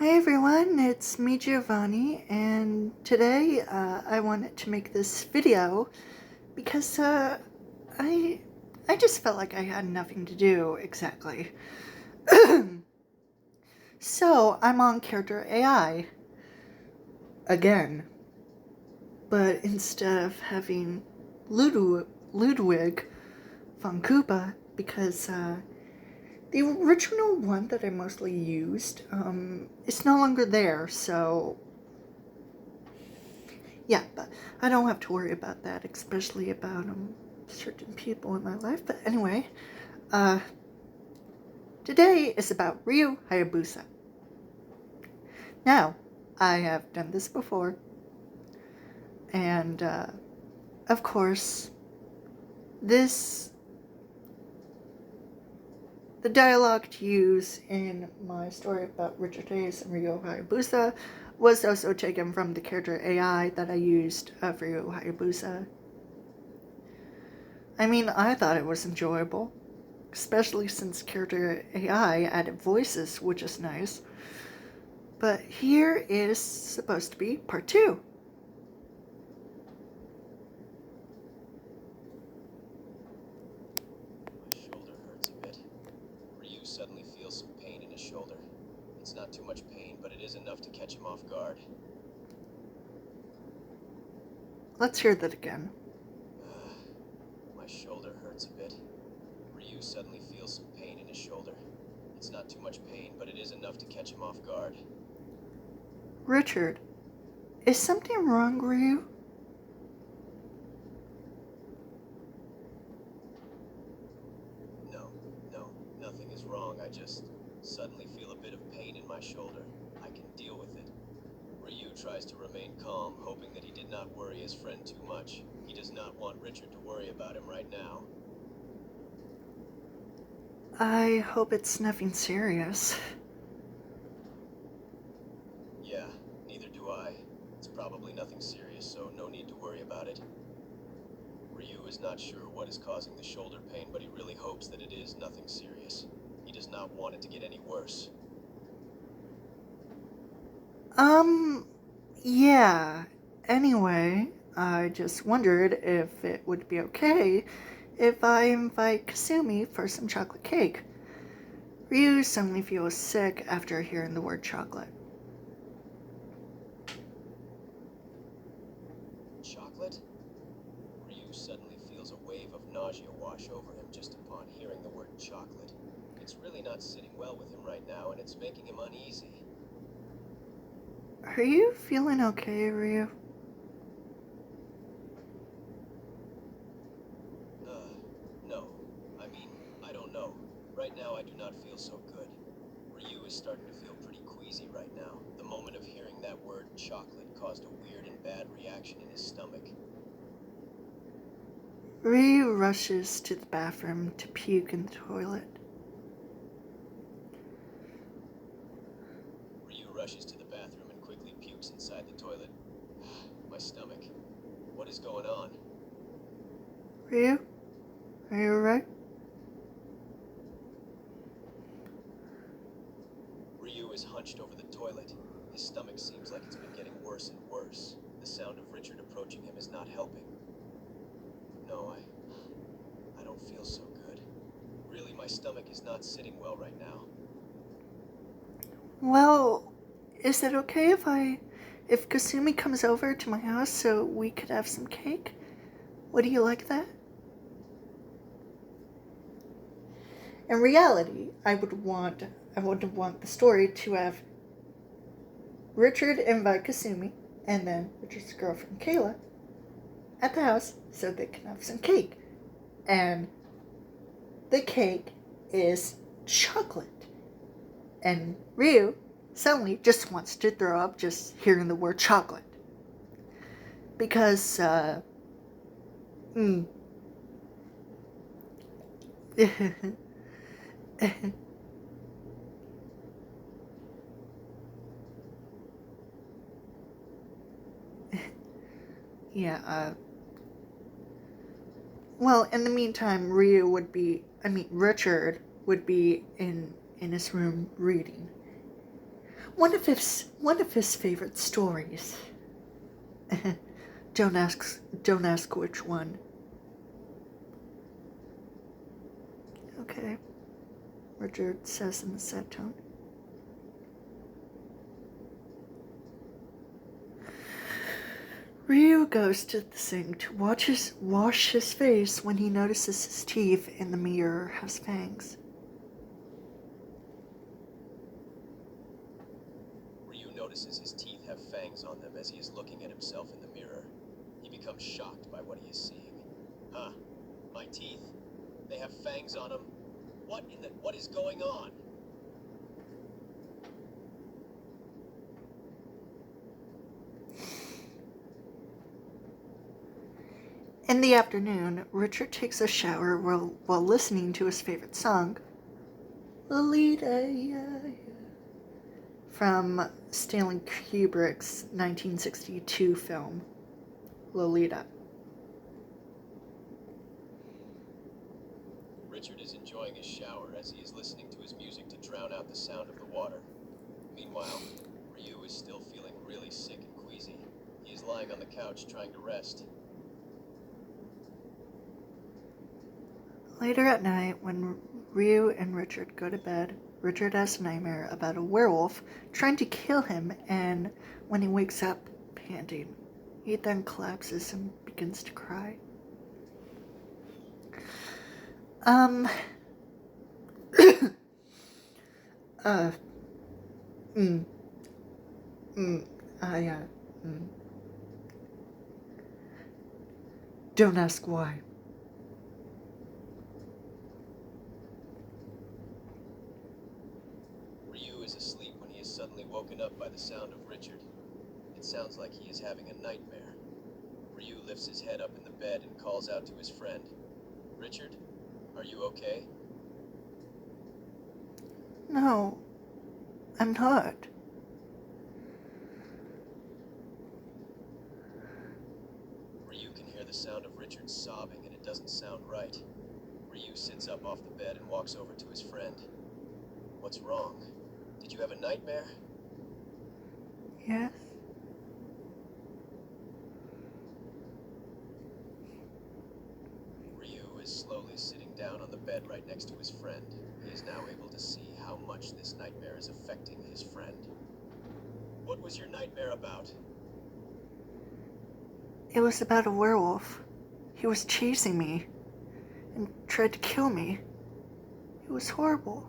Hi everyone, it's me Giovanni, and today I wanted to make this video because I I just felt like I had nothing to do exactly. So I'm on character AI again, but instead of having Ludwig von Koopa, because the original one that I mostly used is no longer there, so yeah, but I don't have to worry about that, especially about certain people in my life. But anyway, uh, today is about Ryu Hayabusa. Now, I have done this before, and of course, this the dialogue to use in my story about Richard Hayes and Ryu Hayabusa was also taken from the character AI that I used of Ryu Hayabusa. I mean, I thought it was enjoyable, especially since character AI added voices, which is nice. But here is supposed to be part 2. My shoulder hurts a bit. Ryu suddenly feels some pain in his shoulder. It's not too much pain, but it is enough to catch him off guard. Let's hear that again. My shoulder hurts a bit. Ryu suddenly feels some pain in his shoulder. It's not too much pain, but it is enough to catch him off guard. Richard, is something wrong, Ryu? No, nothing is wrong. I just suddenly feel a bit of pain in my shoulder. I can deal with it. Ryu tries to remain calm, hoping that he did not worry his friend too much. He does not want Richard to worry about him right now. I hope it's nothing serious. Yeah, neither do I. It's probably nothing serious, so no need to worry about it. Ryu is not sure what is causing the shoulder pain, but he really hopes that it is nothing serious. He does not want it to get any worse. Yeah. Anyway, I just wondered if it would be okay if I invite Kasumi for some chocolate cake. Ryu suddenly feels sick after hearing the word chocolate. Chocolate? Ryu suddenly feels a wave of nausea wash over him just upon hearing the word chocolate. It's really not sitting well with him right now, and it's making him uneasy. Are you feeling okay, Ryu? No. I mean, I don't know. Right now, I do not feel so good. Ryu is starting to feel pretty queasy right now. The moment of hearing that word chocolate caused a weird and bad reaction in his stomach. Ryu rushes to the bathroom to puke in the toilet. Ryu rushes to the bathroom and quickly pukes inside the toilet. My stomach. What is going on? Ryu? Are you alright? Ryu is hunched over the toilet. His stomach seems like it's been getting worse and worse. The sound of Richard approaching him is not helping. No, I don't feel so good. Really, my stomach is not sitting well right now. Well, is it okay if Kasumi comes over to my house so we could have some cake? Would you like that? In reality, I would want the story to have Richard invite Kasumi and then Richard's girlfriend Kayla at the house so they can have some cake. And the cake is chocolate. And Ryu suddenly just wants to throw up just hearing the word chocolate. Because, yeah, well, in the meantime, Richard would be in his room reading. One of his favorite stories. Don't ask which one. Okay, Richard says in a sad tone. Ryu goes to the sink to wash his face when he notices his teeth in the mirror has fangs. Ryu notices his teeth have fangs on them as he is looking at himself in the mirror. He becomes shocked by what he is seeing. Huh? My teeth? They have fangs on them? What is going on? In the afternoon, Richard takes a shower while listening to his favorite song, Lolita, yeah, from Stanley Kubrick's 1962 film, Lolita. Richard is enjoying his shower as he is listening to his music to drown out the sound of the water. Meanwhile, Ryu is still feeling really sick and queasy. He is lying on the couch trying to rest. Later at night, when Ryu and Richard go to bed, Richard has a nightmare about a werewolf trying to kill him, and when he wakes up panting, he then collapses and begins to cry. Don't ask why. Ryu is asleep when he is suddenly woken up by the sound of Richard. It sounds like he is having a nightmare. Ryu lifts his head up in the bed and calls out to his friend. Richard, are you okay? No, I'm not. Ryu can hear the sound of Richard sobbing, and it doesn't sound right. Ryu sits up off the bed and walks over to his friend. What's wrong? Did you have a nightmare? Yes? Ryu is slowly sitting down on the bed right next to his friend. He is now able to see how much this nightmare is affecting his friend. What was your nightmare about? It was about a werewolf. He was chasing me and tried to kill me. It was horrible.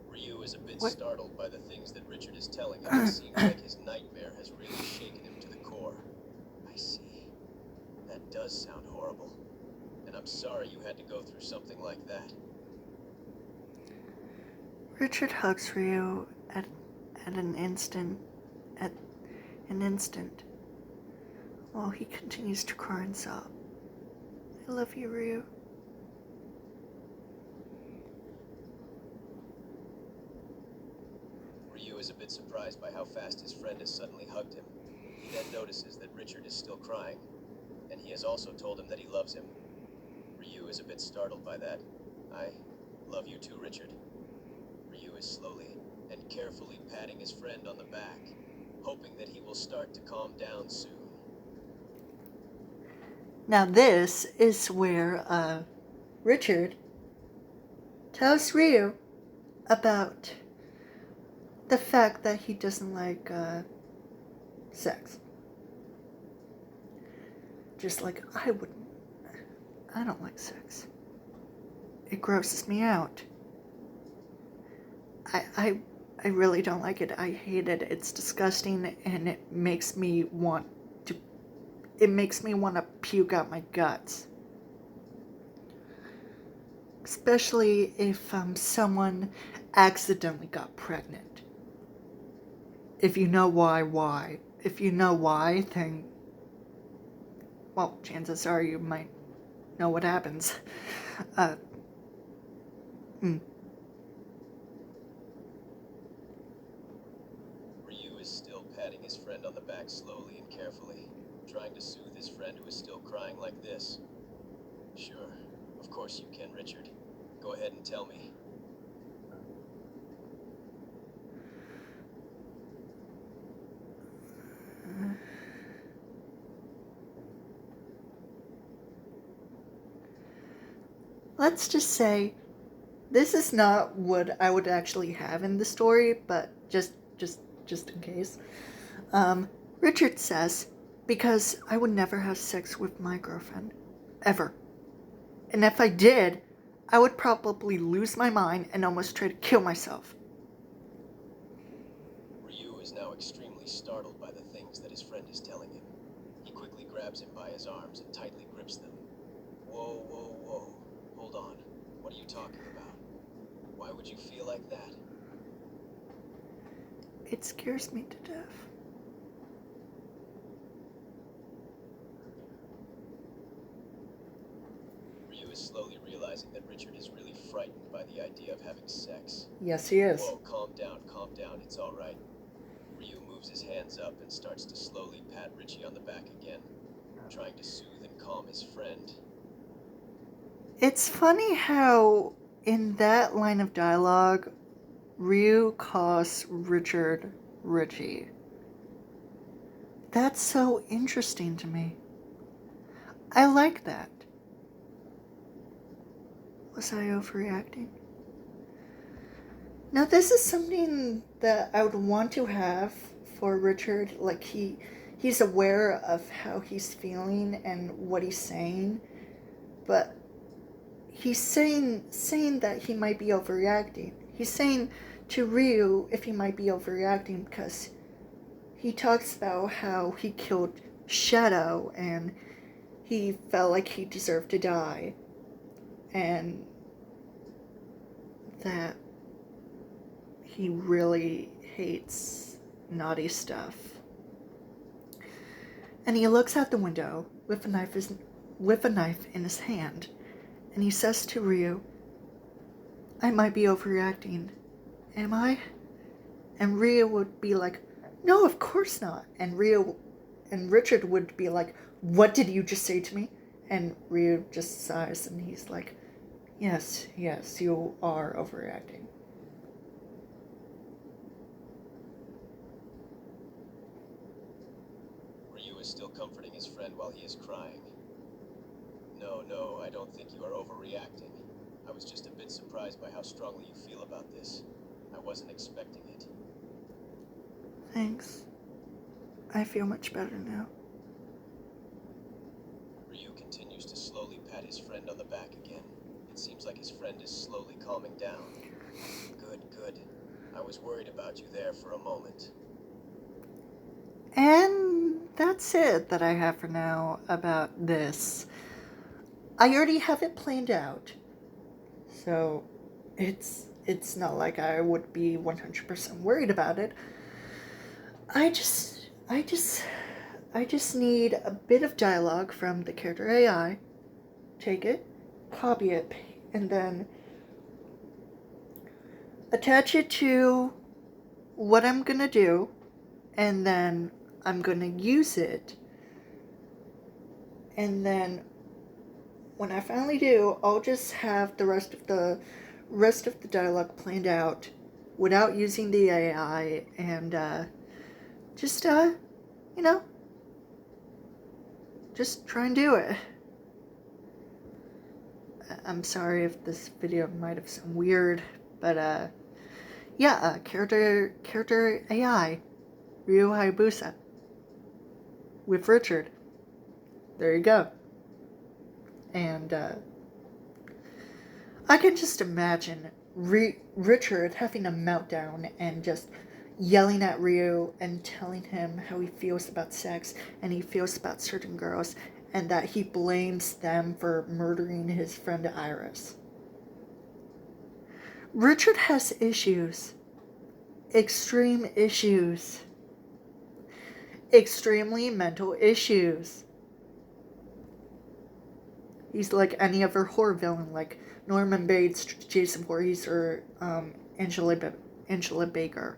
Ryu is a bit What? startled by the things that Richard is telling him. It seems like his nightmare has really shaken him to the core. I see. That does sound horrible. And I'm sorry you had to go through something like that. Richard hugs Ryu at an instant, while he continues to cry and sob. I love you, Ryu. Ryu is a bit surprised by how fast his friend has suddenly hugged him. He then notices that Richard is still crying, and he has also told him that he loves him. Ryu is a bit startled by that. I love you too, Richard. Ryu is slowly and carefully patting his friend on the back, hoping that he will start to calm down soon. Now this is where Richard tells Ryu about the fact that he doesn't like sex. Just like I wouldn't. I don't like sex. It grosses me out. I really don't like it. I hate it. It's disgusting, and it makes me want to puke out my guts. Especially if someone accidentally got pregnant. If you know why. If you know why, then, well, chances are you might know what happens. Ryu is still patting his friend on the back slowly and carefully, trying to soothe his friend who is still crying like this. Sure, Of course you can, Richard. Go ahead and tell me. Let's just say this is not what I would actually have in the story, but just in case. Richard says, because I would never have sex with my girlfriend. Ever. And if I did, I would probably lose my mind and almost try to kill myself. Ryu is now extremely startled by the things that his friend is telling him. He quickly grabs him by his arms and tightly grips them. Whoa, whoa, whoa. Hold on. What are you talking about? Why would you feel like that? It scares me to death. Ryu is slowly realizing that Richard is really frightened by the idea of having sex. Yes, he is. Whoa, calm down, it's all right. Ryu moves his hands up and starts to slowly pat Richie on the back again, trying to soothe and calm his friend. It's funny how, in that line of dialogue, Ryu calls Richard Richie. That's so interesting to me. I like that. Was I overreacting? Now, this is something that I would want to have for Richard. Like, he's aware of how he's feeling and what he's saying, but he's saying that he might be overreacting. He's saying to Ryu if he might be overreacting because he talks about how he killed Shadow and he felt like he deserved to die, and that he really hates naughty stuff. And he looks out the window with a knife in his hand, and he says to Ryu, I might be overreacting. Am I? And Ryu would be like, no, of course not. And Richard would be like, what did you just say to me? And Ryu just sighs and he's like, yes, you are overreacting. Ryu is still comforting his friend while he is crying. No, I don't think you are overreacting. I was just a bit surprised by how strongly you feel about this. I wasn't expecting it. Thanks. I feel much better now. Ryu continues to slowly pat his friend on the back again. It seems like his friend is slowly calming down. Good. I was worried about you there for a moment. And that's it that I have for now about this. I already have it planned out. So it's not like I would be 100% worried about it. I just need a bit of dialogue from the character AI. Take it, copy it, and then attach it to what I'm gonna do, and then I'm gonna use it. And then when I finally do, I'll just have the rest of the dialogue planned out without using the AI, and just just try and do it. I'm sorry if this video might have sounded weird, but character AI Ryu Hayabusa with Richard. There you go. And I can just imagine Richard having a meltdown and just yelling at Ryu and telling him how he feels about sex and he feels about certain girls and that he blames them for murdering his friend Iris. Richard has issues. Extreme issues. Extremely mental issues. He's like any other horror villain, like Norman Bates, Jason Voorhees, or Angela Baker.